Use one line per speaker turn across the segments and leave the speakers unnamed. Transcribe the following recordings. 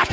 8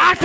8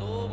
2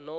9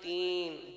3،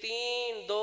3، 2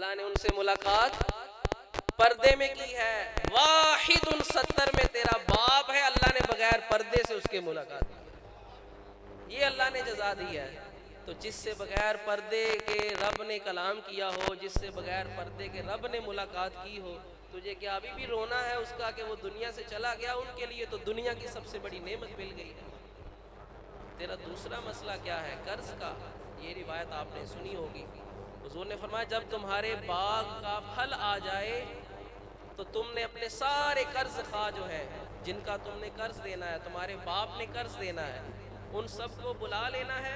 अल्लाह ने उनसे मुलाकात पर्दे में की है। वाहिदुन 70 में तेरा बाप है, अल्लाह ने बगैर पर्दे से उसके मुलाकात की है। ये अल्लाह ने जजा दी है। तो जिससे बगैर पर्दे के रब ने कलाम किया हो, जिससे बगैर पर्दे के रब ने मुलाकात की हो, तुझे क्या अभी भी रोना है उसका कि वो दुनिया से चला गया? उनके लिए तो दुनिया की सबसे बड़ी नेमत मिल गई है। तेरा दूसरा मसला क्या है? कर्ज का। ये रिवायत आपने सुनी होगी। हुजूर ने फरमाया जब तुम्हारे बाग का फल आ जाए तो तुमने अपने सारे कर्ज खा जो है, जिनका तुमने कर्ज देना है, तुम्हारे बाप ने कर्ज देना है, उन सबको बुला लेना है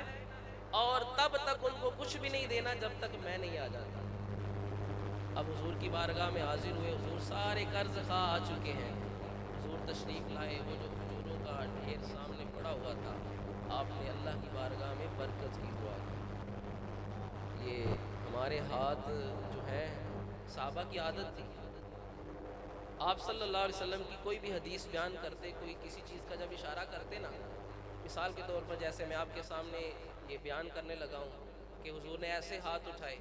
और तब तक उनको कुछ भी नहीं देना जब तक मैं नहीं आ जाता। अब हुजूर की बारगाह में हाजिर हुए, हुजूर सारे कर्ज खा आ चुके हैं। हुजूर तशरीफ लाए, वो जो खजूरों का ढेर सामने पड़ा हुआ था, आपने अल्लाह की बारगाह में बरकत की दुआ की। ये हमारे हाथ जो है साहबा की आदत थी। आप सल्लल्लाहु अलैहि वसल्लम की कोई भी हदीस बयान करते, कोई किसी चीज़ का जब इशारा करते ना, मिसाल के तौर पर जैसे मैं आपके सामने ये बयान करने लगा हूँ कि हुजूर ने ऐसे हाथ उठाए,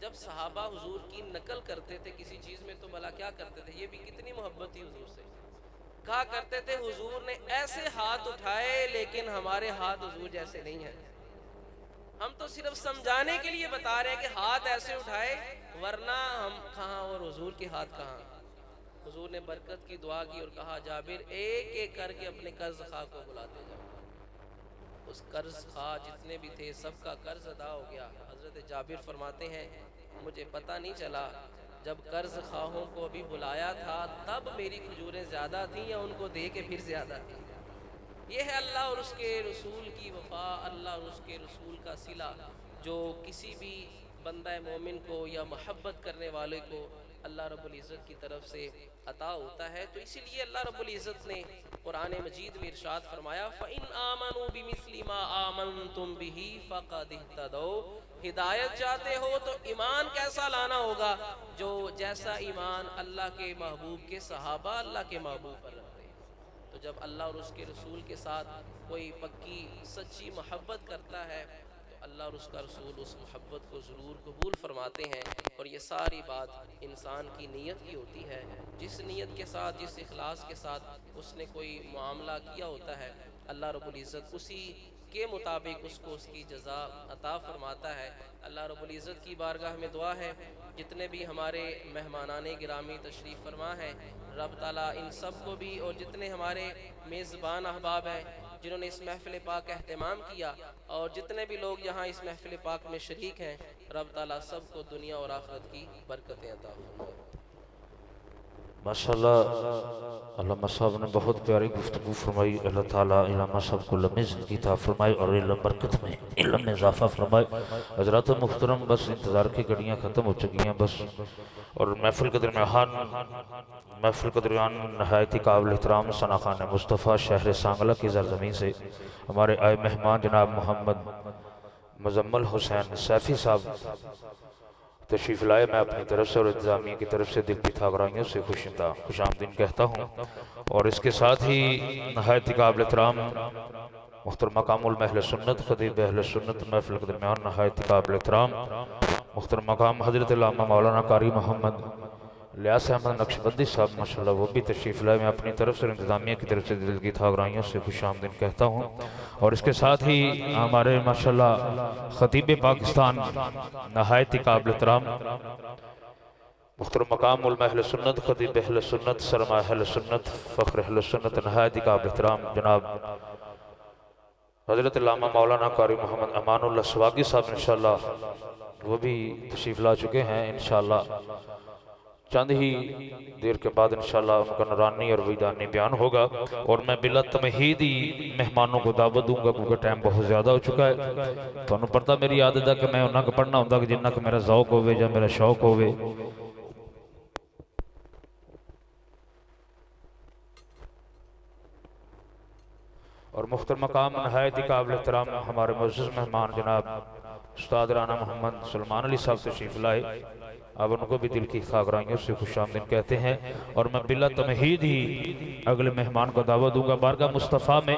जब सहाबा हुजूर की नकल करते थे किसी चीज़ में तो भला क्या करते थे? ये भी कितनी मोहब्बत थी हुजूर से। कहा करते थे हुजूर ने ऐसे हाथ उठाए लेकिन हमारे हाथ हुजूर जैसे नहीं है। हम तो सिर्फ समझाने के लिए बता रहे हैं कि हाथ ऐसे उठाए, वरना हम कहाँ और हुजूर के हाथ कहाँ। हुजूर ने बरकत की दुआ की और कहा जाबिर एक एक करके अपने कर्ज खा को बुलाते जाओ। उस कर्ज खा जितने भी थे सबका कर्ज अदा हो गया। हजरत जाबिर फरमाते हैं मुझे पता नहीं चला जब कर्ज खाहों को अभी बुलाया था तब मेरी खजूरें ज़्यादा थीं या उनको दे के फिर ज़्यादा थी। ये है अल्लाह और उसके रसूल की वफा, अल्लाह और उसके रसूल का सिला, जो किसी भी बंदा मोमिन को या मोहब्बत करने वाले को अल्लाह रब्बुल इज़्ज़त की तरफ से अता होता है। तो इसीलिए अल्लाह रब्बुल इज़्ज़त ने कुरान मजीद में इरशाद फरमाया फ़इन आमनू बिमिस्लि मा आमनतुम बिही फ़क़द इह्तदौ। हिदायत चाहते हो तो ईमान कैसा लाना होगा? जो जैसा ईमान अल्लाह के महबूब के सहाबा अल्लाह के महबूब पर रखते हैं। तो जब अल्लाह और उसके रसूल के साथ कोई पक्की सच्ची मोहब्बत करता है तो अल्लाह और उसका रसूल उस मोहब्बत को ज़रूर कबूल फरमाते हैं। और ये सारी बात इंसान की नीयत की होती है। जिस नीयत के साथ, जिस इखलास के साथ उसने कोई मामला किया होता है, अल्लाह रब्बुल इज़्ज़त उसी के मुताबिक उसको उसकी जज़ा अता फरमाता है। अल्लाह रब्बुल इज़्ज़त की बारगाह में दुआ है जितने भी हमारे मेहमानाने गिरामी तशरीफ़ फरमा हैं, रब ताला इन सब को भी और जितने हमारे मेज़बान अहबाब हैं जिन्होंने इस महफ़िल पाक का एहतमाम किया और जितने भी लोग यहाँ इस महफ़िल पाक में शरीक हैं, रब ताला सबको दुनिया और आखिरत की बरकतें अता फरमाए।
माशाअल्लाह अल्लामा साहब ने बहुत प्यारी गुफ्तगू फरमाई। अल्लाह ताला इल्म साहब को लम्बी ज़िंदगी अता फरमाए और इल्म बरकत में इल्म में इजाफ़ा फरमाए। हज़रात मुहतरम बस इंतज़ार की घड़ियाँ ख़त्म हो चुकी हैं बस, और महफ़िल के दरमियान नहायत ही काबिल एहतराम सना खान मुस्तफ़ा शहर सांगला की ज़रज़मीन से हमारे आए मेहमान जनाब मोहम्मद मुज़म्मल हुसैन सैफ़ी साहब तशरीफ़ लाए। मैं अपनी तरफ से और इंतज़ामिया की तरफ से दिल की थागराइयों से खुशामदीन कहता हूँ। और इसके साथ ही नहायत काबिल एहतराम मुख्तर मकामुल महल सुन्नत खतीब अहल सुन्नत महफिल के दरमियान नहायत काबिल एहतराम मुख्तर मकाम हज़रत अल्लामा मौलाना कारी मोहम्मद लियास अहमद नक्शबंदी साहब माशाअल्लाह वो भी तशरीफ़ लाए। मैं अपनी तरफ से इंतज़ामिया की तरफ से दिल की थागराइयों से खुशामदीन कहता हूँ। और इसके साथ ही हमारे माशाअल्लाह खतीब पाकिस्तान नहायत काबिल एहतराम मुख्तर मकामुल महल सुन्नत खतीब अहल सुन्नत सरमा अहल सुन्नत फ़ख्र अहल सुन्नत नहायत काबिल एहतराम जनाब हज़रत अल्लामा मौलाना कारी मोहम्मद अमानुल्लाह स्वागी साहब इंशाअल्लाह वो भी तशरीफ़ ला चुके हैं। इंशाअल्लाह चंद ही देर के बाद इंशाअल्लाह उनका नूरानी और विदानी बयान होगा। और मैं बिला तमहीद ही मेहमानों को दावत दूंगा क्योंकि टाइम बहुत ज़्यादा हो चुका है। तो पता मेरी आदत है कि मैं उन्होंने को पढ़ना होंगे कि जिन्ना को मेरा ज़ौक होवे या मेरा शौक होवे। और मुख्तर मकाम नहायत काबिल एहतराम हमारे मुअज़्ज़ज़ मेहमान जनाब उस्ताद राना मोहम्मद सलमान अली साहब तशरीफ़ लाए। अब उनको भी दिल की खागराइयों से खुशामदीद कहते हैं। और मैं बिला तमहीद ही अगले मेहमान को दावत दूंगा बारगाह मुस्तफ़ा में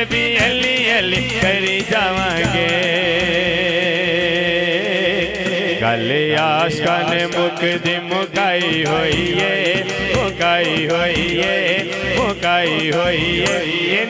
नबी अली अली करी जावांगे गल आशका ने मुकदी मुकाई होई है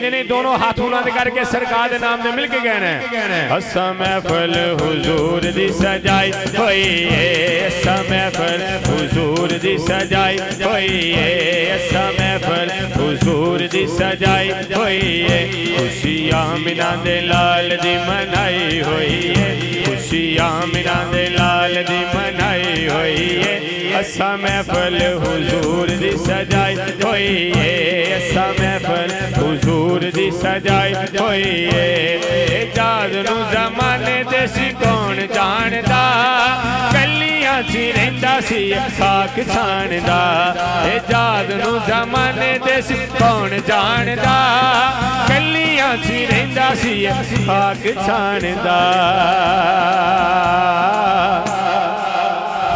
इन्हें दोनों हाथ बुलंद करके सरकार के नाम में मिल के कहना है हसा महफल हुजूर दी सजाई होई है हसा महफल हुजूर दी सजाई होई है हसा महफल हुजूर दी सजाई होई है खुशियां मिना दे लाल दी मनाई होई है खुशियां मिना दे लाल दी मनाई होई है असा महफल हुजूर दी सजाई होई है असा महफल हुजूर दी सजाई होई है इजाद नू ज़माने दे सी कौन जानदा गलियां च रहिंदा सी खाक छानदा इजाद नू ज़माने दे सी कौन जानदा गलियां च रहिंदा सी खाक छानदा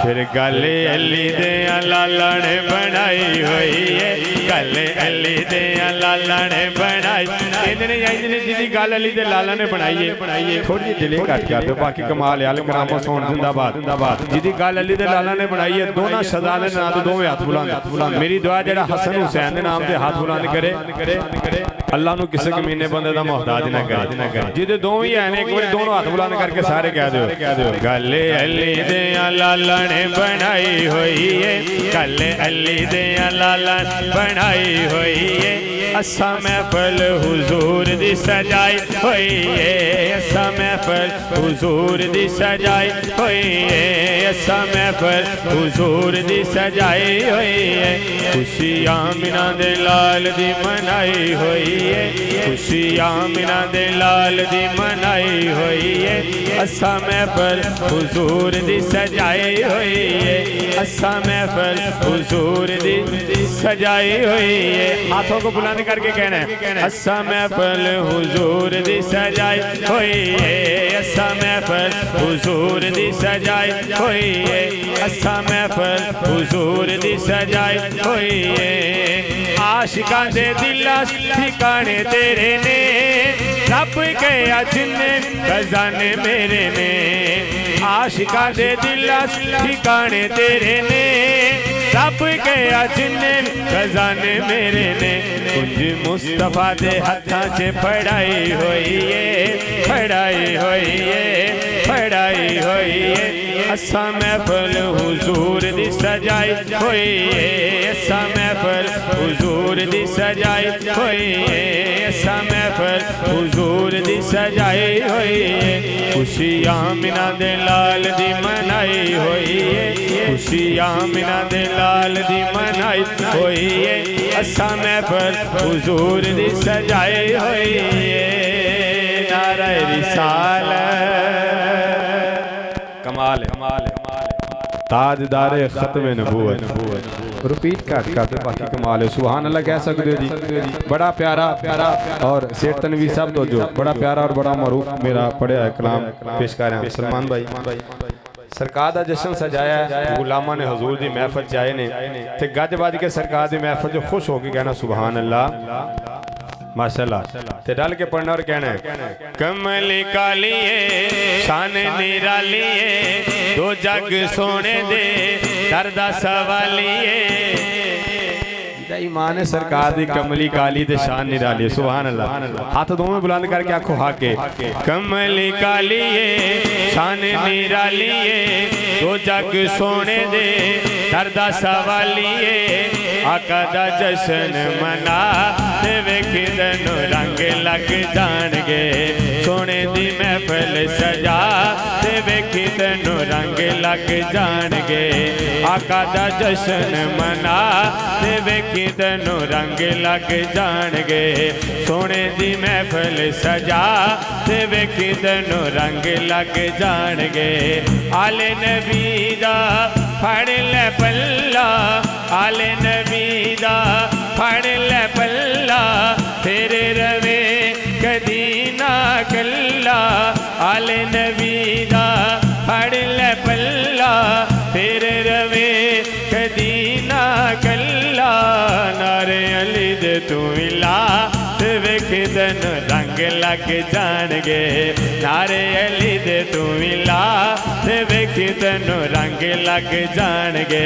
फिर गल अली दे लाला ने बनाई हुई है गल अली दे लाला ने बनाई इन्हें जिदी गल अली दे लाला ने बनाई है थोड़ी दिले कट कर दो बाकी कमाल याल करामो सोन जिंदाबाद जिदी गल अली दे लाला ने बनाई है दोनों शहजादे नाम तो दोवें हाथ बुलंद मेरी दुआ जेड़ा हसन हुसैन दे नाम ते हाथ बुलंद करे अल्लाह नु किसी कमीने बंदे दा मोहताज ना करे जिदे दोवें ही हैं एक बार दोनों हाथ बुलंद करके सारे कह दो गल अली दे लाला ने बनाई हुई है गल अली दे लाला बनाई हुई है असा महफल हुजूर दी सजाई हुई है असा महफल हुजूर दी सजाई हुई है असा महफल हुजूर दी सजाई हुई है खुशियां मिना दे लाल दी मनाई हुई है खुशियां मिना दे लाल दी मनाई हुई है असा महफल हुजूर दी सजाई हुई है असा महफल हुजूर दी सजाई हुई है हाथों को बुलंद करके कहना है असा महफल हुजूर दी सजाई हुई है असा महफल हुजूर दी सजाई हुई है असा महफल हुजूर दी सजाई हुई है आशिकां दे दिलां ठिकाने तेरे ने रब गया जिन्ने खजाने मेरे ने आशिकां दे दिलां ठिकाने तेरे ने रब गया जिन्ने खजाने मेरे ने कुंज मुस्तफा दे हत्थां च फड़ाई होई है फड़ाई होई है फड़ाई होई है असा महफल हुजूर दी सजाई होई है असा महफल हुजूर दी सजाई होई है असा महफल हुजूर दी सजाई होई है खुशियां मिना दे लाल दी मनाई होई है खुशियां मिना दे लाल दी मनाई होई है असा महफल हुजूर दी सजाई होई है नारा रिसालत कमाल ताजदारे खत्म नबूवत रिपीट कर बाकी कमाल है सुभान अल्लाह कह सकते हो जी बड़ा प्यारा और सेठ तनवीर साहब तो जो बड़ा प्यारा और बड़ा मरूफ मेरा पढ़िया है कलाम पेश कर रहे हैं सलमान भाई सरकार का जश्न सजाया है गुलामा ने हजूर दी महफल च आए ने ते गज बज के सरकार दी महफल जो खुश होके कहना सुभान अल्लाह माशाल्लाह ते डाल के पढ़ना और कहना है कमल कालिए शान निरालिए दो जग सोने दे दर्दा सवालिए ईमान है सरकार दी कमली काली ते शान निराली सुभान अल्लाह हाथ दोनों बुलंद करके आंखों हाके कमली कालिए शान निरालिए दो जग सोने दे दर्दा सवालिए आका दा जश्न मना ते वेखी तैनू रंग लग जाणगे सोने दी महफिल सजा ते वेखी तैनू रंग लग जाणगे आका दा जश्न मना ते वेखी तैनू रंग लग जाणगे सोने दी महफिल सजा ते वेखी तैनू रंग लग जाणगे आले नबी दा फड़ ले पल्ला आले नबी दा फड़ ले पल्ला तेरे रवे कदी ना कल्ला आले नबी दा फड़ ले पल्ला तेरे रवे कदी ना कल्ला नारे अली दे तू मिला ते वेख तैनू रंग रंग लग जाणगे नारे अली दे तू मिला ते वेखी तैनू रंग लग जाणगे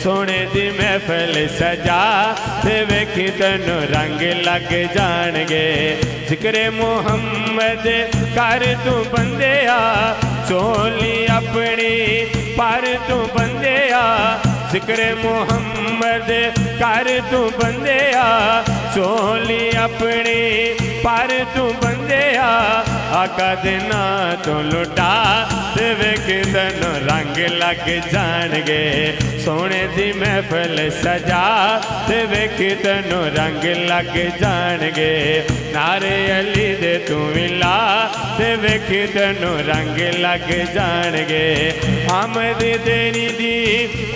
सोने दी महफिल सजा ते वेखी तैनू रंग लग जाणगे जिक्रे मुहम्मद कर तू बंदिया चोली अपनी पर तू बंदिया जिक्र मुहम्मद कर तू बंदिया चोली अपनी पर तू बंदिया आका देना तो लुटा ते वेख तैनू रंग लग जाणगे सोने दी महफिल सजा ते वेख तैनू रंग लग जाणगे नारे अली दे तू मिला ते वेख तैनू रंग लग जाणगे आमद तेरी दी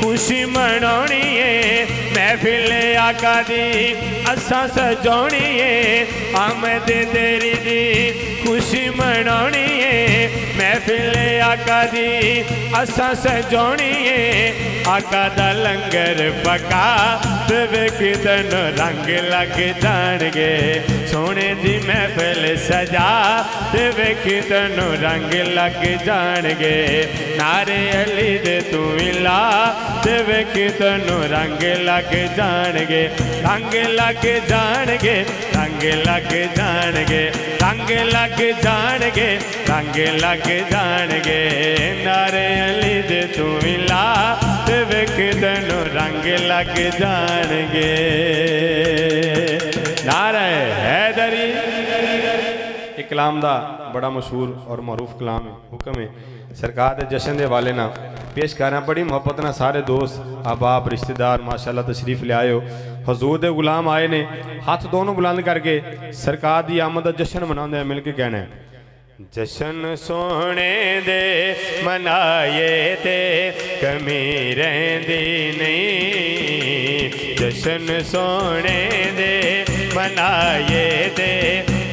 खुशी मनाउणी है महफिल आका दी असां सजाउणी है आमद तेरी दी खुशी मनाउणी है महफिल आका दी असां सजाउणी है आका दा लंगर पका ते वेख तैनू रंग लग जाणगे सोने दी महफिल सजा ते वेख तैनू रंग लग जाणगे नारे अली दे तू मिला ते वेख तैनू रंग लग जाणगे रंग लग जाणगे रंग लग जाणगे रंग लग जाणगे रंग लग जाणगे नारे अली दे तू मिला ते वेख तैनू रंग लग जाणगे नारे हैदरी।
एक कलाम दा बड़ा मशहूर और मरूफ कलाम है हुक्म है सरकार दे जश्न दे हवाले ना पेश कर रहा बड़ी मोहब्बत ना सारे दोस्त अहबाब रिश्तेदार माशाल्लाह तशरीफ ले आए हो हजूर दे गुलाम आए ने हाथ दोनों बुलंद करके सरकार दी आमद दा जश्न मनाते हैं मिल के कहना है जश्न सोने दे मनाए ते कमी रहंदी नहीं जश्न सोने दे मनाए ते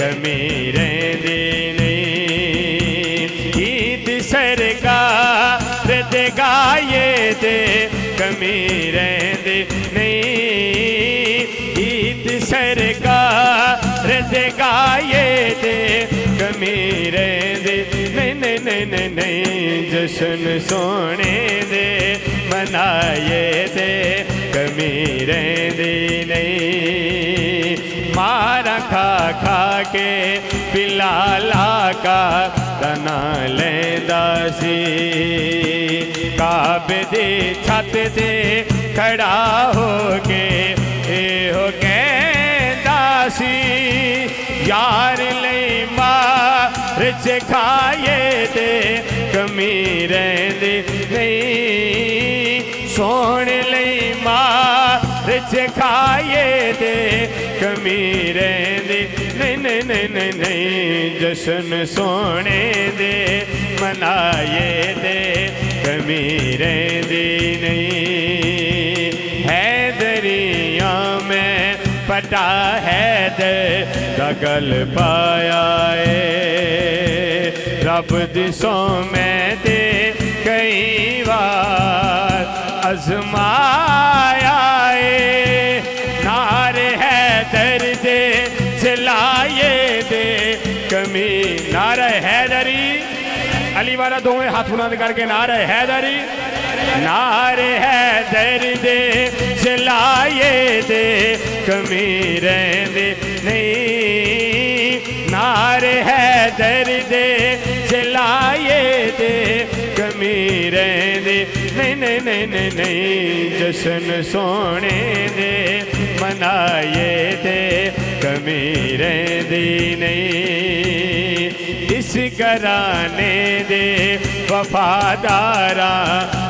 कमी रहंदी नहीं ईद सरकार दे गाए ते कमी रहंदी नहीं ईद सरकार दे गाए ते कमी रहंदी नहीं नहीं नहीं नहीं नहीं जश्न सोने दे मनाए ते कमी रहंदी नहीं मारा खा खा के पिलाला का तना लेंदा सी काबे दी छत ते खड़ा हो के हो कहंदा सी यार ले मार खाए ते कमी रहंदी नहीं सोने ले मार खाए ते कमी रहंदी नहीं नहीं नहीं नहीं नहीं जश्न सोने दे मनाए ते कमी रहंदी नहीं हैदरिया में पटा हैदर दगल पाया रब दिसों में ते कई बार आजमाया नार है दर्द चलाए दे कमी नार हैदरी अली वाला दोवें हाथ बुलंद करके नार हैदरी नार है दर्द चलाए दे कमी रहंदी नहीं नार है दर्द चलाए दे कमी रहंदी नहीं नहीं नहीं नहीं नहीं जश्न सोने दे मनाए दे कमी रहंदी नहीं इस घराने दे वफादारा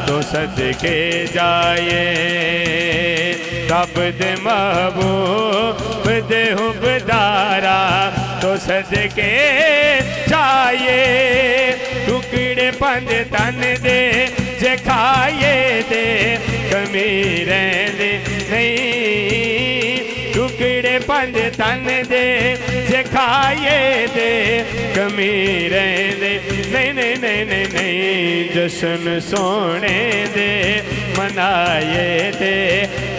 तो सदके जाए रब दे महबूब दे हुबदारा तो सदके जाए टुकड़े पंज तन दे जे खाए दे कमी रहंदी नहीं टुकड़े पंज तन दे जे खाए दे कमी रहंदी नहीं नहीं नहीं नहीं नहीं जश्न सोने दे मनाए दे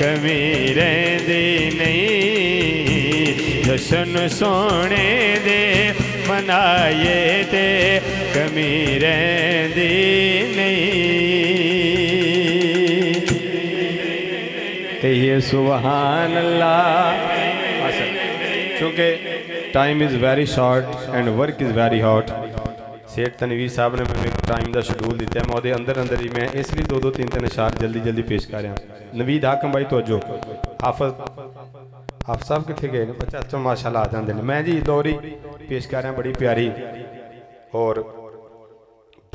कमी रहंदी नहीं
जशन सोने दे मनाए ते कमी रहिंदी नहीं। कहिए सुभान अल्लाह।
चूँकि time is very short and work is very hot. सेठ तनवीर साहब ने मैंने टाइम का शेड्यूल दिता है, मैं वो अंदर ही मैं इसलिए 2-3 अशार जल्दी पेश कर रहा। नवीद हाकम भाई तवज्जो, हाफिज़ साहब कितने गए ने? बच्चा अच्छा माशाल्लाह आ जाते हैं। मैं जी लोरी पेश कर रहा बड़ी प्यारी। और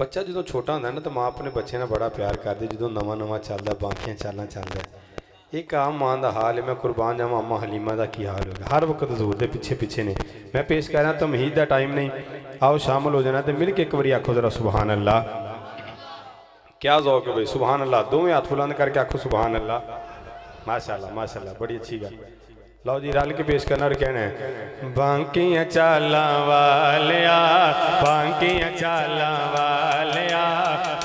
बच्चा जो छोटा होंदा ना तो माँ अपने बच्चे ने बड़ा प्यार करती, जो नवा चलता बाकियां चालां चलता है। एक आम मां का हाल है, मैं कुर्बान जावां अम्मा हलीमा का की हाल होगा, हर वक्त हजूर के पिछे ने। मैं पेश कर रहा तमहीद का टाइम नहीं, आओ शामिल हो जाना तो मिल के एक बार आखो जरा सुबहान अल्लाह। क्या ज़ौक है भाई, सुबहान अल्लाह। दोवें हाथ बुलंद करके आखो सुबहान अल्लाह। माशाल्लाह माशाल्लाह, बड़ी अच्छी गल। लो जी रल के पेश करना और कहना है बांकियां चालां वालिया, बांकियां चालां वालिया,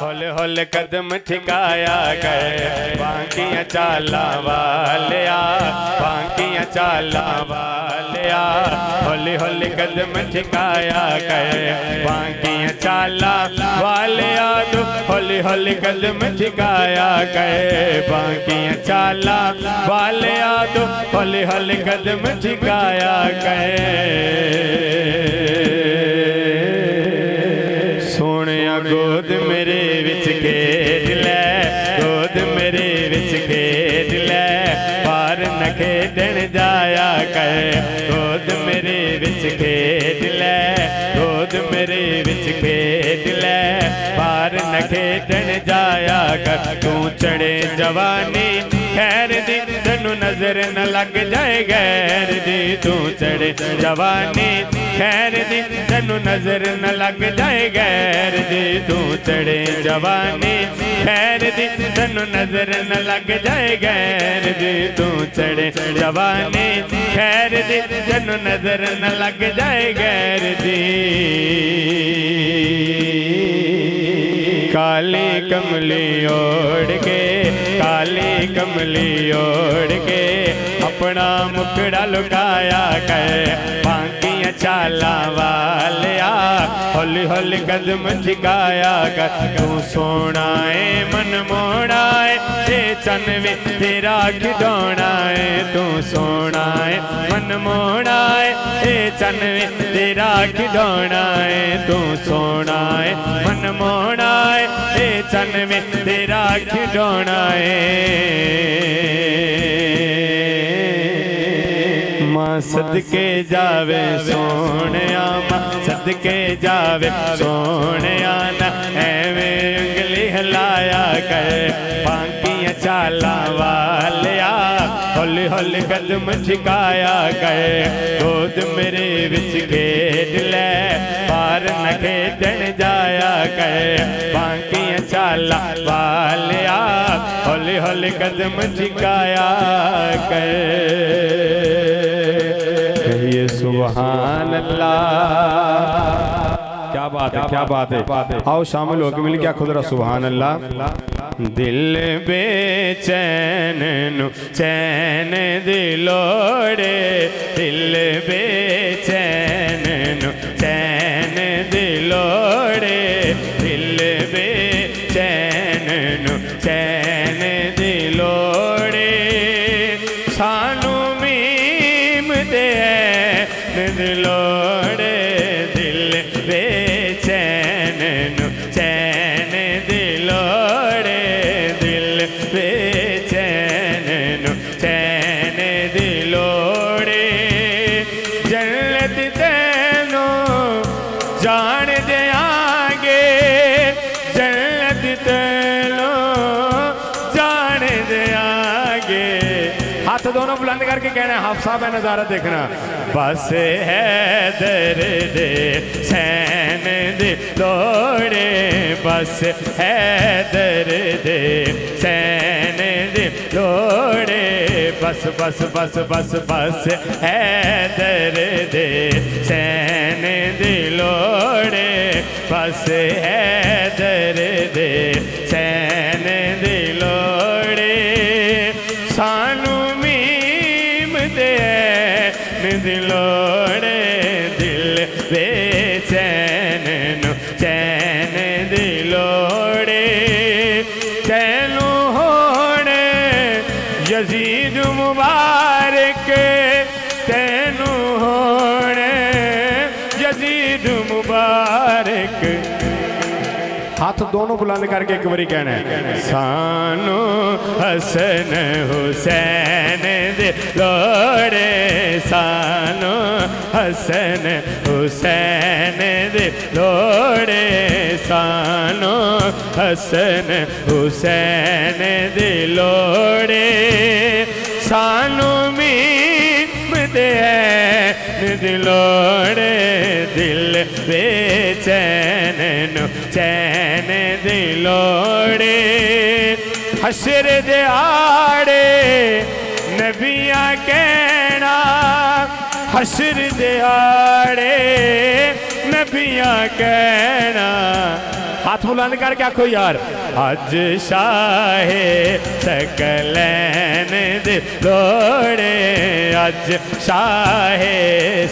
होले होले कदम ठिकाया गए। बांकियां चालां वालिया, बांकियां चालां वालिया, होले होले कदम ठिकाया गए। बांकियां चालां वालिया तो होले होले कदम ठिकाया गए। बांकियां चालां वालिया तो होले होले कदम ठिकाया गए। सोनिया गोद मेरे विच खेड लै, गोद मेरे विच खेड लै, पार न खेडन जाया कर। गोद मेरे विच खेड लै, गोद मेरे विच खेड लै, पार न खेडन जाया कर। तू चढ़े जवानी खैर दी, तैनू नजर न लग जाए गैर दी। तू चढ़े जवानी खैर दी, तैनू नजर न लग जाए गैर दी। तू चढ़े जवानी खैर दी, तैनू नजर न लग जाए गैर दी। तू चढ़े जवानी खैर दी, तैनू नजर न लग जाए गैर दी। काली कमली ओढ़ के, काली कमली ओढ़ के, अपना मुखड़ा लुकाया कर। बांकियां चालां वालिया, हौली हौली कदम झिकाया कर। तू सोना है मन मोड़ा है, ते चन वे तेरा खिडौना है। तू सोना है मन मोड़ा है, ते चन वे तेरा खिडौना है। तू सोना है मन मोड़ा है, ते चन वे तेरा खिडौना है। मां सदके जावे सोनिया, मां सदके जावे सोनिया, न एवें उंगली हिलाया कर। बांकियां चालां वालिया, हौली हौली कदम झिकाया कर। गोद मेरे विच खेड लै, पार न खेडन जाया कर। बांकियां चालां वालिया, हौली हौली कदम झिकाया कर। कहिए सुभान अल्लाह। क्या बात है, क्या बात है। आओ शामिल होकर मिल क्या खुद रहा सुभान अल्लाह। दिल बेचैन नु चैन दिलोड़े, दिल बेचैन नु चैन दिलोड़े, दिल बेचैन नु चैन दिलोड़े। सानू मीम दे दिलोड़े, दिल बेचैन नु चैन दिलोड़े, दिल बेचैन नु चैन दिलोड़े। जन्नत तेनू जान देंगे, जन्नत तेनू जान देंगे। हाथ दोनों बुलंद करके कहना है, हाफ साहब है नज़ारा देखना। बस है दर्द सैन दे लोड़े, बस है दर्द सैन दे लोड़े। बस बस बस बस बस है दर्द सैन दे लोड़े, बस है दर्द सैन दे लोड़े। सानू मीम दे
दिलोड़े दिल बेचैन नु चैन दिलोड़े तैनू होने यजीद मुबारक तैनू होने यजीद मुबारक हाथ दोनों बुलंद करके एक बारी कहना है सानू हसन हुसैन दे लोड़े सानू हसन हुसैन दे लोड़े सानू हसन हुसैन दे लोड़े सानू मीम दे दिलोड़े दिल बेचैन नु चैन दिलोड़े हशर दे आड़े नबियां कहना हशर दे आड़े नबियां कहना हाथ बुलंद करके आखो यार अज शाहे सकलैन दे लोड़े अज शाहे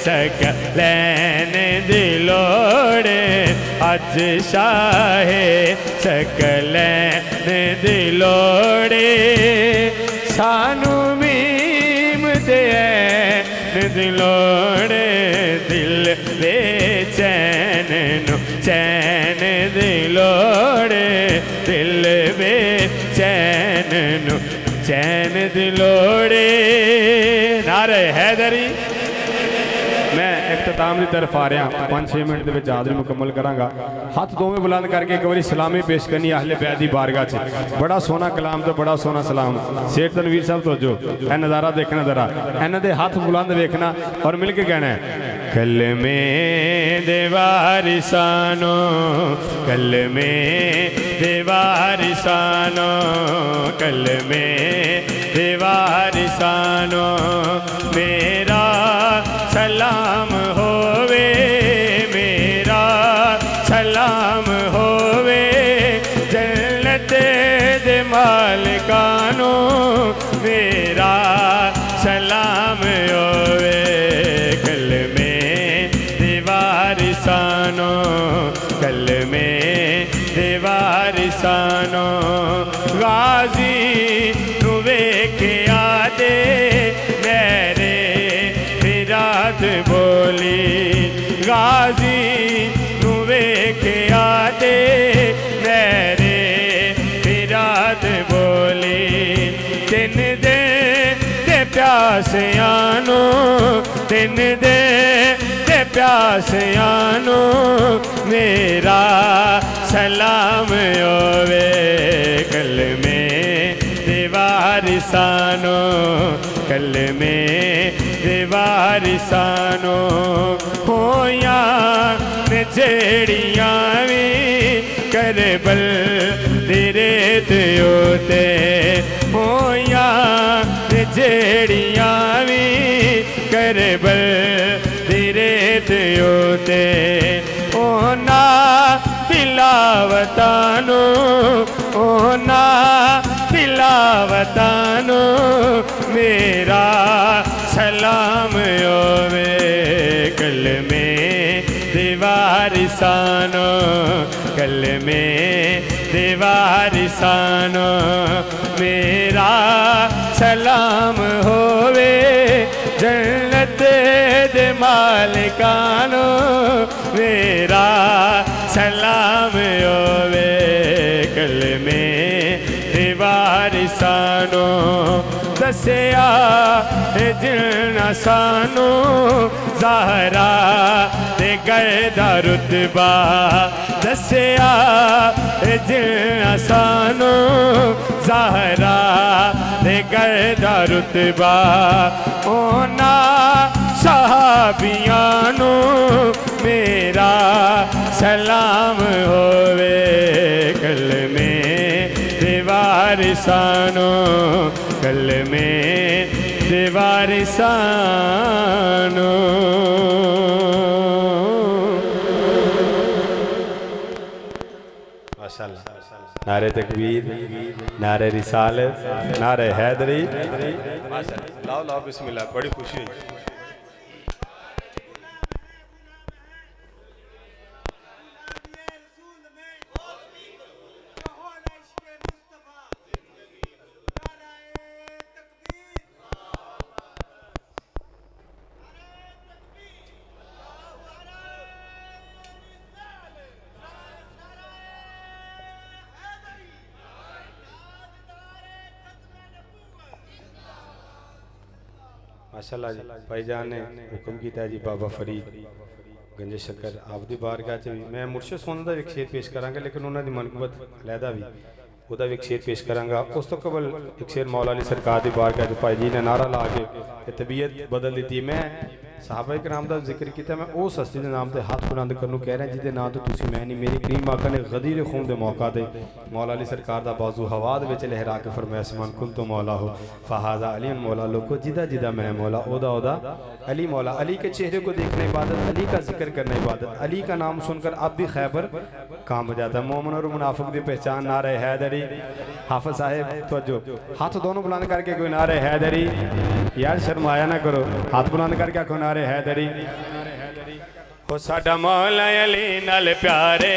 सकलैन दे लोड़े अज शाहे सकलैन दे लोड़े सानू मीम दे दिलोड़े दिल बेचैन नु चैन दिलोड़े दिल बेचैन नु चैन दिलोड़े नारे हैदरी मैं इख्तिताम की तरफ आ रहा 5-6 मिनट के हाज़री मुकम्मल करांगा हाथ दोवें बुलंद करके एक बार सलामी पेश करनी अहले बैत दी बारगाह च बड़ा सोहना कलाम तो बड़ा सोहना सलाम सेठ तनवीर साहब तो जो है नज़ारा देखना जरा इन्हां दे हाथ बुलंद देखना और मिल के कहना है कलमे दे वारिसानो कलमे दे वारिसानो कलमे दे वारिसानो मेरा सलाम होवे मेरा सलाम होवे जन्नत दे मालिकानो मेरा सलाम होवे कलमे दे वारिसानो कलमे दे वारिसानो गाजी नु वेखिया दे मेरे विराट बोली गाजी नु वेखिया दे मेरे विराट बोली तिन दे प्यासियानो तिन दे प्यासियानो मेरा सलाम होवे कलमे दे वारिसानो कलमे दे वारिसानो होया ने जेड़ियां वी करबल दी रेत उते होया ने जेड़ियां वी करबल दी रेत उते ओना तिलावतानो ओना तिलावतानो मेरा सलाम होवे कलमे दे वारिसानो कलमे दे वारिसानो मेरा सलाम होवे जन्नत दे मालिकानो मेरा सलाम होवे कलमे दे वारिसानो दसिया जिना सानू ज़हरा ते गदा रुतबा दसिया जिना सानू ज़हरा ते गदा रुतबा ओना सहाबियानो मेरा सलाम होवे कलमे दे वारिसानो कलमे दे वारिसानो
माशाअल्लाह नारे तकबीर नारे रिसालत नारे हैदरी लाओ लाओ बिस्मिल्लाह बड़ी खुशी हुई माशाअल्लाह जी भाई जान ने हुक्म किया जी बाबा फरीद गंजे शक्कर आपकी बारगाह च भी मैं मुर्शद सोना का एक शेर पेश करांगा लेकिन उन्होंने मनकबत अलहदा भी ਉਹਦਾ ਵੀ ਇੱਕ ਸ਼ੇਰ ਪੇਸ਼ ਕਰਾਂਗਾ ਉਸ ਤੋਂ ਕਬਲ ਇੱਕ ਸ਼ੇਰ ਮੌਲਾ ਅਲੀ ਸਰਕਾਰ ਦੀ ਬਾਰਗਾਹ 'ਚ ਭਾਈ ਜੀ ਨੇ ਨਾਰਾ ਲਾ ਕੇ ਕਿ ਤਬੀਅਤ ਬਦਲ ਦਿੱਤੀ ਮੈਂ ਸਾਹਬਾ ਇਕਰਾਮ ਦਾ ਜ਼ਿਕਰ ਕੀਤਾ ਮੈਂ ਉਸ ਹਸਤੀ ਦੇ ਨਾਮ ਤੇ ਹੱਥ ਬੁਲੰਦ ਕਰਨ ਨੂੰ ਕਹਿ ਰਿਹਾ ਜਿਹਦੇ ਨਾਂ ਤੋਂ ਤੁਸੀਂ ਮੈਂ ਨਹੀਂ ਮੇਰੇ ਕਰੀਮ ਆਕਾ ਨੇ ਗਦੀਰ ਖੂਨ ਦੇ ਮੌਕਾ ਤੇ ਮੌਲਾ ਅਲੀ ਸਰਕਾਰ ਦਾ ਬਾਜ਼ੂ ਹਵਾ ਦੇ ਵਿੱਚ ਲਹਿਰਾ ਕੇ ਫਰਮਾਇਆ ਸਮਾਨ ਕੁਨ ਤੋਂ ਮੌਲਾ ਹੋ ਫਹਾਜ਼ਾ ਅਲੀ ਮੌਲਾ ਲੋਕੋ ਜਿਦਾ ਜਿਦਾ ਮੈਂ ਮੌਲਾ ਉਹਦਾ अली मौला अली के चेहरे को देखना इबादत अली का जिक्र करना इबादत अली का नाम सुनकर अब भी खैबर काम हो जाता है मोमिन और मुनाफिक की पहचान नारे हैदरी हाफिज साहब तवज्जो हाथ दोनों बुलंद करके कोई नारे हैदरी यार शर्माया ना करो हाथ बुलंद करके कोई नारे हैदरी
हो साडा मौला अली नाल प्यारे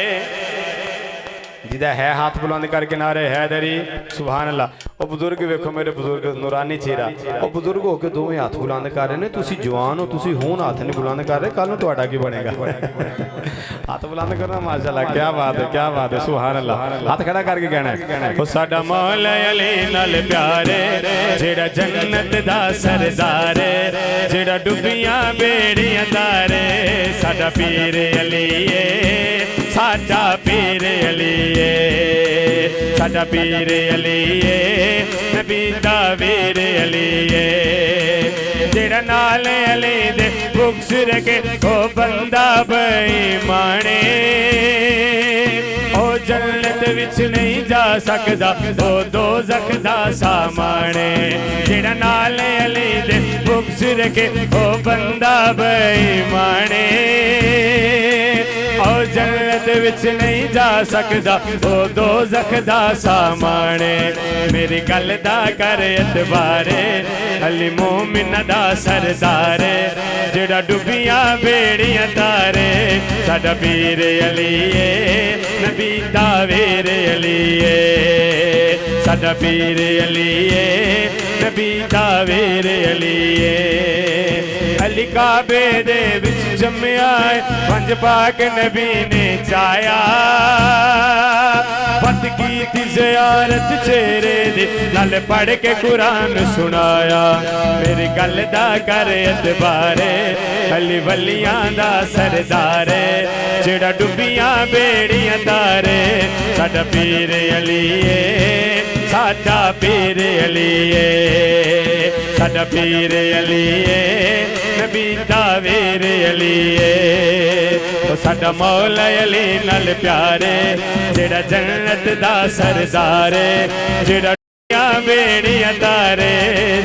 जिदा है हाथ बुलंद करके नारे हैदरी सुभान अल्लाह ਉਹ ਬਜ਼ੁਰਗ ਵੇਖੋ ਮੇਰੇ ਬਜ਼ੁਰਗ ਨੂਰਾਨੀ ਚਿਹਰਾ ਉਹ ਬਜ਼ੁਰਗ ਹੋ ਕੇ ਦੋਵੇਂ ਹੱਥ ਬੁਲੰਦ ਕਰ ਰਹੇ ਨੇ ਤੁਸੀਂ ਜਵਾਨ ਹੋ ਤੁਸੀਂ ਹੁਣ ਹੱਥ ਨਹੀਂ ਬੁਲੰਦ ਕਰ ਰਹੇ ਕੱਲ ਨੂੰ ਤੁਹਾਡਾ ਕੀ ਬਣੇਗਾ ਹੱਥ ਬੁਲੰਦ ਕਰਨਾ ਮਾਸ਼ਾਅੱਲਾ ਕੀ ਬਾਤ ਹੈ ਸੁਭਾਨ ਅੱਲਾਹ ਹੱਥ ਖੜਾ ਕਰਕੇ ਕਹਿਣਾ ਉਹ ਸਾਡਾ ਮੌਲਾ ਅਲੀ ਨਾਲ ਪਿਆਰੇ ਜਿਹੜਾ ਜੰਨਤ ਦਾ ਸਰਦਾਰ ਜਿਹੜਾ ਡੁੱਬੀਆਂ ਬੇੜੀਆਂ ਤਾਰੇ ਸਾਡਾ ਪੀਰ ਅਲੀ ਏ ਸਾਡਾ ਪੀਰ ਅਲੀ ਏ ਸਾਡਾ ਪੀਰ ਅਲੀ ਏ नबी दा वीर अली जेड़ा नाल अली दे बुक्स रखे ओ बंदा बेईमाने ओ जन्नत विच नहीं जा सकदा ओ दोज़ख दा सामाने जेड़ा नाल अली दे बुक्स रखे ओ बंदा बेईमाने और जन्नत विच नहीं जा सकदा ओ दोज़ख दा सामाने मेरी गल दा कर एतबारे अली मोमिन दा सरदार जेड़ा डुबियां बेड़ियां तारे साडा पीर अली नबी दा वीर अली साडा पीर अली नबी दा वीर अली अली काबे दे विच जम्मिया पंज पाक नबी ने चाया पत की थी ज़ियारत चेहरे दे नाल पढ़ के कुरान सुनाया मेरी गल दा कर एतबारे अली वलियां दा सरदार जेड़ा डुबियां बेड़ियां तारे साडा पीर अली साडा पीर अली साडा पीर अली नबी दा वीर अली साडा मौला अली नाल प्यारे जेड़ा जन्नत दा सरदार जेड़ा बेड़ियां तारे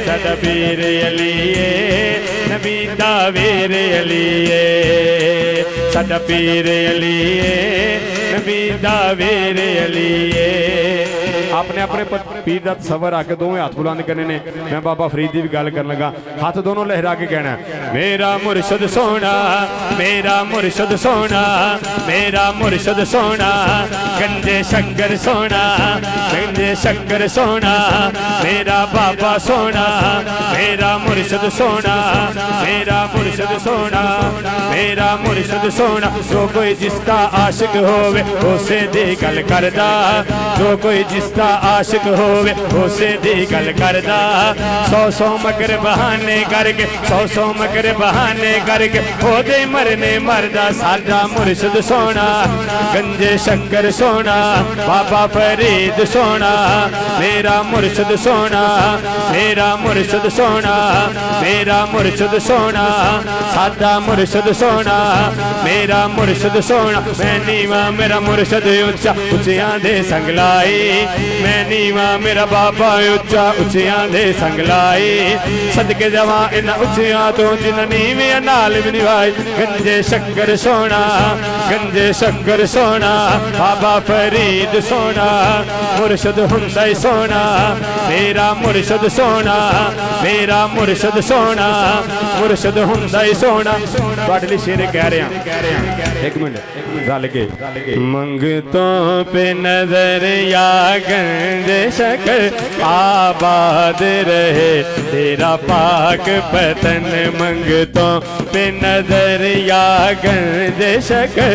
साडा पीर अली नबी दा वीर अली साडा पीर अली नबी दा वीर अली अपने अपने पीर का तस्वर आके दोवें हाथ बुलंद करने ने मैं बाबा फरीद की भी गल कर लगा हाथ दोनों लहरा के कहना मेरा मुर्शद सोना मेरा मुर्शद सोना मेरा मुर्शद सोना गंजे शक्कर सोना गंजे शक्कर सोना मेरा बाबा सोना मेरा मुर्शद सोना मेरा मुर्शद सोना मेरा मुर्शद सोना जो कोई जिसका आशिक होवे उसे दी गल करदा जो कोई जिसका आशिक होवे उसे दी गल करदा सौ सौ मकर बहाने करके सौ मकर बहाने करके ओदे मरने मरदा साडा मुर्शद सोना गंजे शक्कर सोना बाबा फरीद सोना मेरा मुर्शद सोना मेरा मुर्शद सोना मेरा मुर्शद सोना साडा मुर्शद सोना मेरा मुर्शद सोना मैं नीवा मेरा मुर्शद उच्चा उच्चियां दे संग लाई मैं नीवा मेरा बाबा उच्चा उच्चियां दे संग लाई सदके जवा इन उच्चियां तो जिन नीवियां नाल भी निभाई गंजे शक्कर सोना गंजे शक्कर सोना बाबा फरीद सोना मुर्शद हुंदा ही सोना मेरा मुर्शद सोना मेरा मुर्शद सोना मुर्शद हुंदा ही सोना ਤੁਹਾਡੇ ਲਈ शेर कह रहे हैं एक मिनट रल के मंगतों पे नजर या गंज शक्कर आबाद रहे तेरा पाक पतन मंगतों पे नजर या गंज शक्कर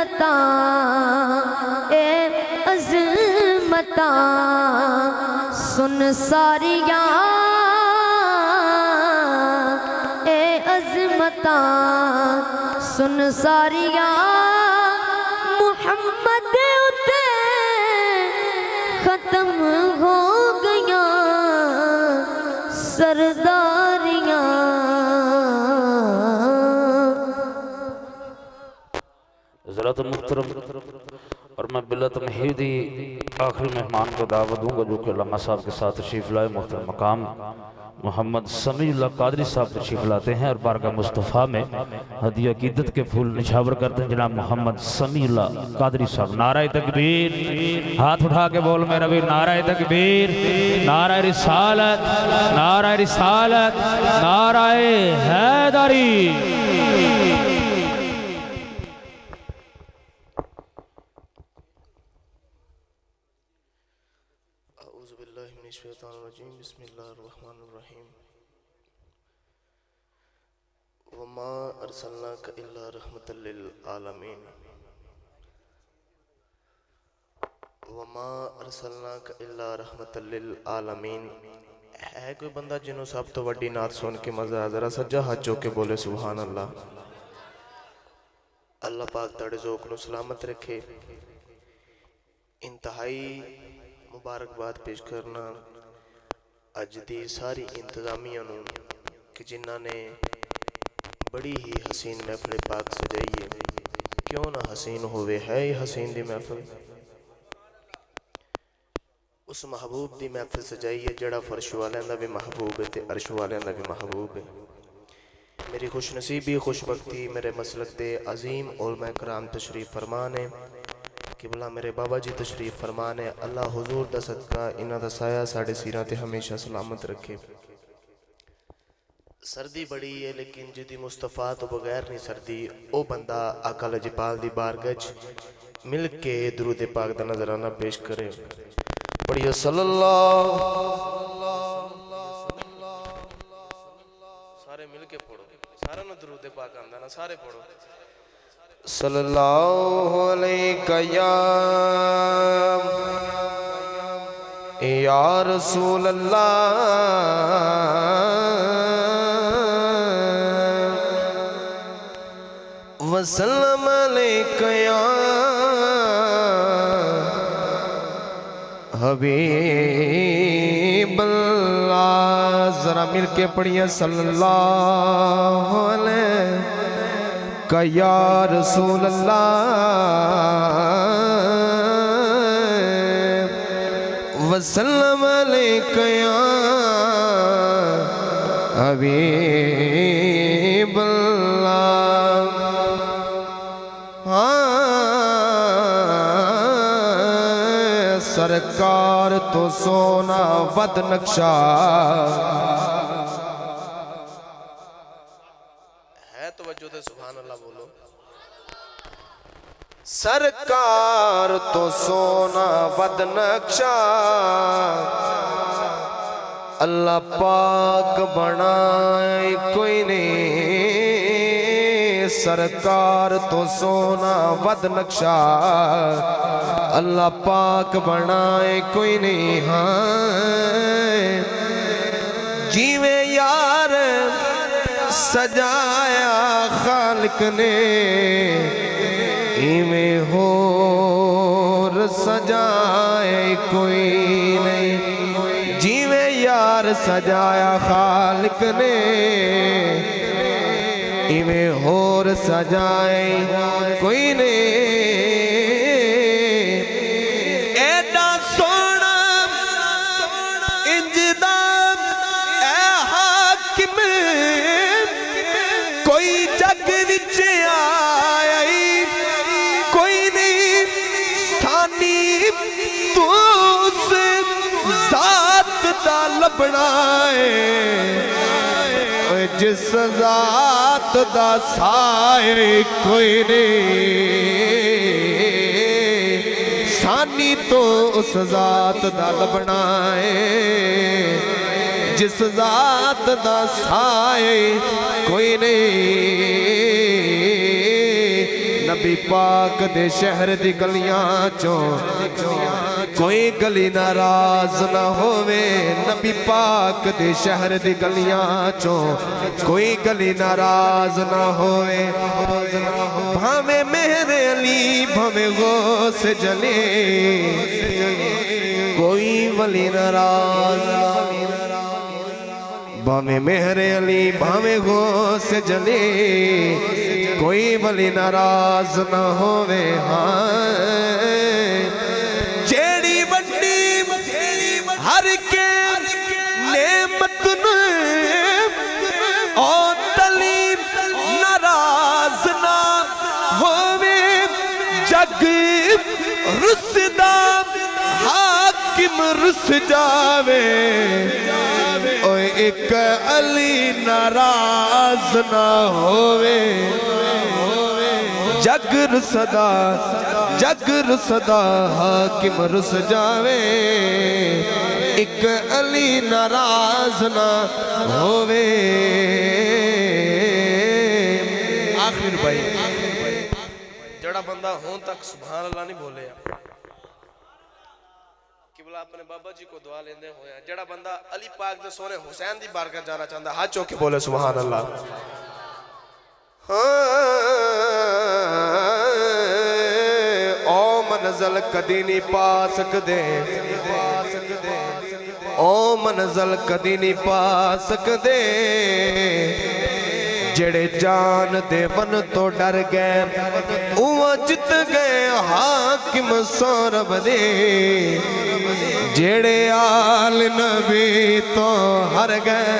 अज़मतां ए अज़मतां सुन सारियां ए अज़मतां सुन सारियां मुहम्मद उते खत्म हो गया सरदारियां।
ज़रात मुहतरम और मैं बिला तमहीदी आखिरी मेहमान को दावत दूंगा जो कि अल्लामा साहब के साथ तशरीफ़ लाए। मुहतरम मकाम मोहम्मद समीउल्लाह कादरी साहब तशरीफ़ लाते हैं और बारगाह मुस्तफ़ा में हदिया अक़ीदत के फूल निछावर करते हैं जनाब मोहम्मद समीउल्लाह कादरी साहब। नारा तकबीर, हाथ उठा के बोल मेरा भी नारा तकबीर, नारा रिसालत, नारा रिसालत, नारा हैदरी।
बिस्मिल्लाहिर्रहमानिर्रहीम। वमा अरसलनाका इल्ला रहमतल लिल आलमीन, वमा अरसलनाका इल्ला रहमतल लिल आलमीन। है कोई बंदा जिन्हों सब तो वड्डी नात सुन के मजा जरा सज्जा हाथ चौक के बोले सुभान अल्लाह। अल्लाह पाक ताड़े ज़ौक़ नूं सलामत रखे। इंतहाई मुबारकबाद पेश करना अज दी सारी इंतजामिया नूं कि जिन्हां ने बड़ी ही हसीन महफिल पाक सजाई है। क्यों ना हसीन होवे, है ही हसीन दी महफिल। उस महबूब दी महफिल सजाई है जड़ा फर्श वालियां दा भी महबूब है ते अर्श वालियां दा भी महबूब है। मेरी खुशनसीबी खुशबख्ती मेरे मसलक दे अजीम उलमा कराम तशरीफ फरमान है। किबला मेरे बाबा जी तशरीफ फरमान है। अल्लाह हुजूर दा सदका इन्हां दा साया साढ़े सिरां ते हमेशा सलामत रखे। सर्दी बड़ी है लेकिन जिदी मुस्तफ़ा तो बगैर नहीं सर्दी, ओ बंदा आका लजपाल दी बारगाह च मिल के दुरूद पाक दा नजराना पेश करे। पढ़ियो सल्लल्लाहु, सारे मिल के पढ़ो, सारा ना दुरूद पाक आंदा ना, सारे पढ़ो। सल्लल्लाहु अलैहि या रसूल अल्लाह वसल्लम अलैका या हबीब अल्लाह। जरा मिल के पढ़िए सल्लल्लाहु अलैका या रसूल अल्लाह वसल्लम अलैका या हबीब अल्लाह। सरकार तो सोना वद नक्शा है। तो वजह तो सुभान अल्लाह बोलो। सरकार तो सोना वद नक्शा अल्लाह पाक बनाए कोई नहीं। सरकार तो सोना वद नक्शा अल्लाह पाक बनाए कोई नहीं। हाँ जीवे यार सजाया खालिक ने इमें होर सजाए कोई नहीं। जीवे यार सजाया खालिक ने इमें होर सजाए कोई नहीं। एडा सोना इंजदा ए हाकिम कोई जग विच आया कोई नहीं। सानी तू उस जात दा लबना है जिस जात दा साए कोई नहीं। सानी तो उस जात दा लबना है जिस जात दा साए कोई नहीं।
नबी पाक दे शहर दी गलियां चों कोई गली नाराज ना होवे नबी पाक दे शहर दी गलियां चों कोई गली नाराज ना होवे भावे मेहरे अली भावे गौस जले कोई वली नाराज भावे मेहरे अली भावे गौस जले कोई वली नाराज ना होवे हाँ जेड़ी वड्डी हर के नेमत ओ तलीम नाराज ना होवे जग रुसदा हाकिम रुस जावे ओए एक अली नाराज ना होवे जग रुसदा हाकिम रुस जावे एक अली नाराज ना होवे आखिर भाई जड़ा बंदा हों तक सुभान अल्लाह नहीं बोले किबला अपने बाबा जी को दुआ लेंदे होया जड़ा बंदा अली पाक दे सोने हुसैन दी बारगाह जाना चाहता हाथ चौक के बोले सुभान अल्लाह ओ मंज़िल कदी नहीं पा सकदे ओ मंज़िल कदी नहीं पा सकदे जेड़े जान दे वन तो डर गए उवा जित गए हाकिम सौरभ दे जेड़े आल नबी तो हर गए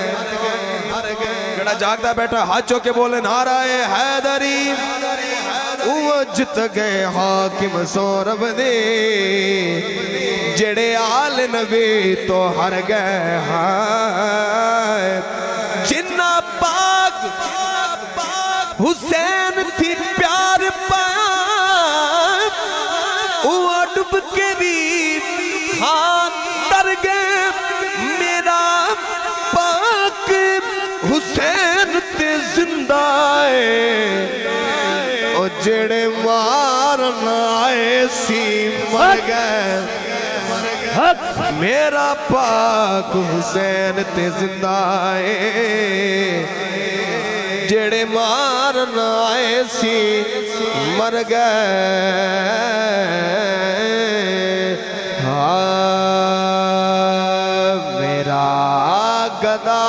जेड़ा जागदा बैठा हाथ चौक के बोले नाराए हैदरी उवा जित गए हाकिम सौरभ दे जेड़े आल नबी तो हर गए हाय जिन्ना पाक हुसैन थी प्यार पाक उवा डूब के भी हाथ तर गए मेरा पाक हुसैन ते जिंदा है ओ जेड़े मारन आए सी मर गए मेरा पाक हुसैन ते जिंदा है जेड़े मारन आए सी मर गए हाँ मेरा गदा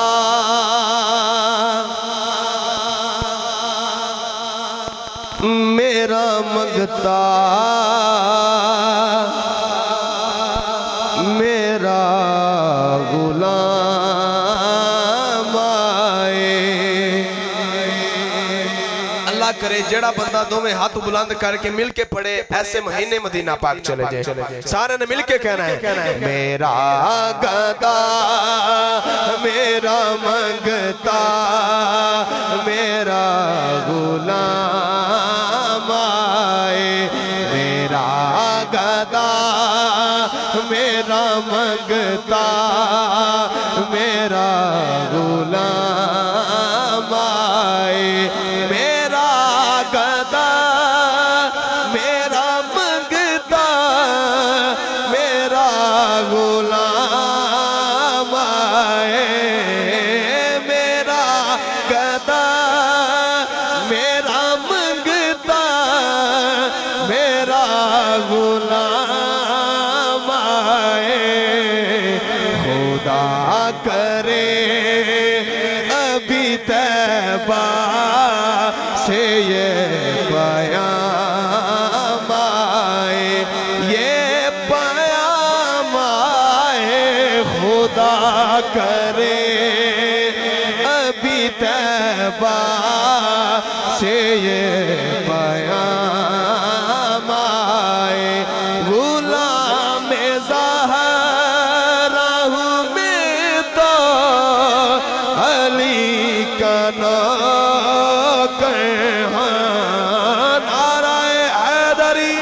मेरा मंगता मेरा गुलाम आए अल्लाह करे जेड़ा बंदा दोवें हाथ बुलंद करके मिल के पढ़े ऐसे महीने मदीना पाक चले जाए सारे ने मिल के कहना है मेरा गदा मेरा मंगता मेरा गुलाम आए मेरा गदा मेरा मंगता मेरा गुलाम आए मेरा गदा मेरा मंगता मेरा गुलाम आए मेरा गदा मेरा मंगता मेरा गुलाम आए खुदा करे अभी तैबा से ये पयाम आए ये पयाम आए खुदा करे अभी तैबा से ये पयाम आए गुलाम ज़हरा हूँ मैं तो अली का नौकर नाराए हैदरी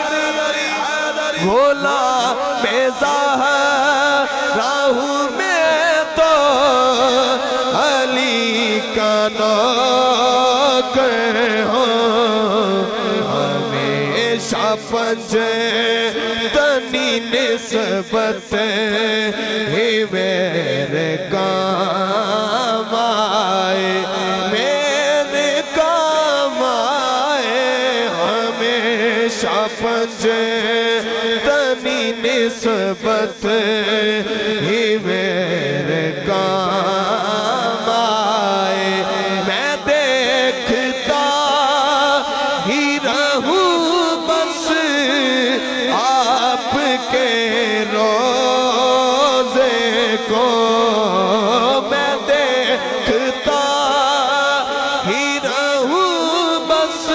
गुलाम ज़हरा हूँ मैं तो अली का नौकर हूँ हमें पंज तनी निस्बत ही मेरे काम आए, मेरे काम आए। हमेशा पंज तनी निस्बत ही मेरे काम आए। मैं देखता ही रहूं बस आपके रोज़े को, मैं देखता ही रहूं बस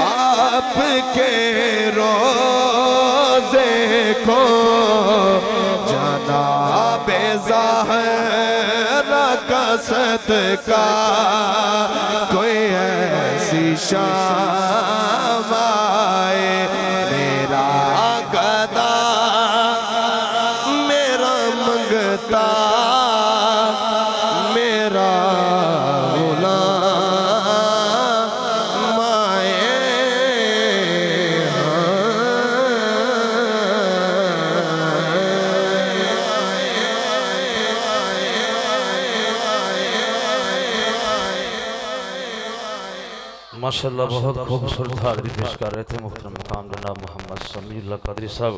आपके रोज़े को। जनाबे ज़हरा का सदका कोई ऐसी शाम आए। मेरा गदा मेरा मंगता मेरा गुलाम आए।
माशाल्लाह बहुत खूबसूरत हाज़री पेश कर रहे थे मुहतरम मकाम जनाब मोहम्मद समीउल्लाह कादरी साहब।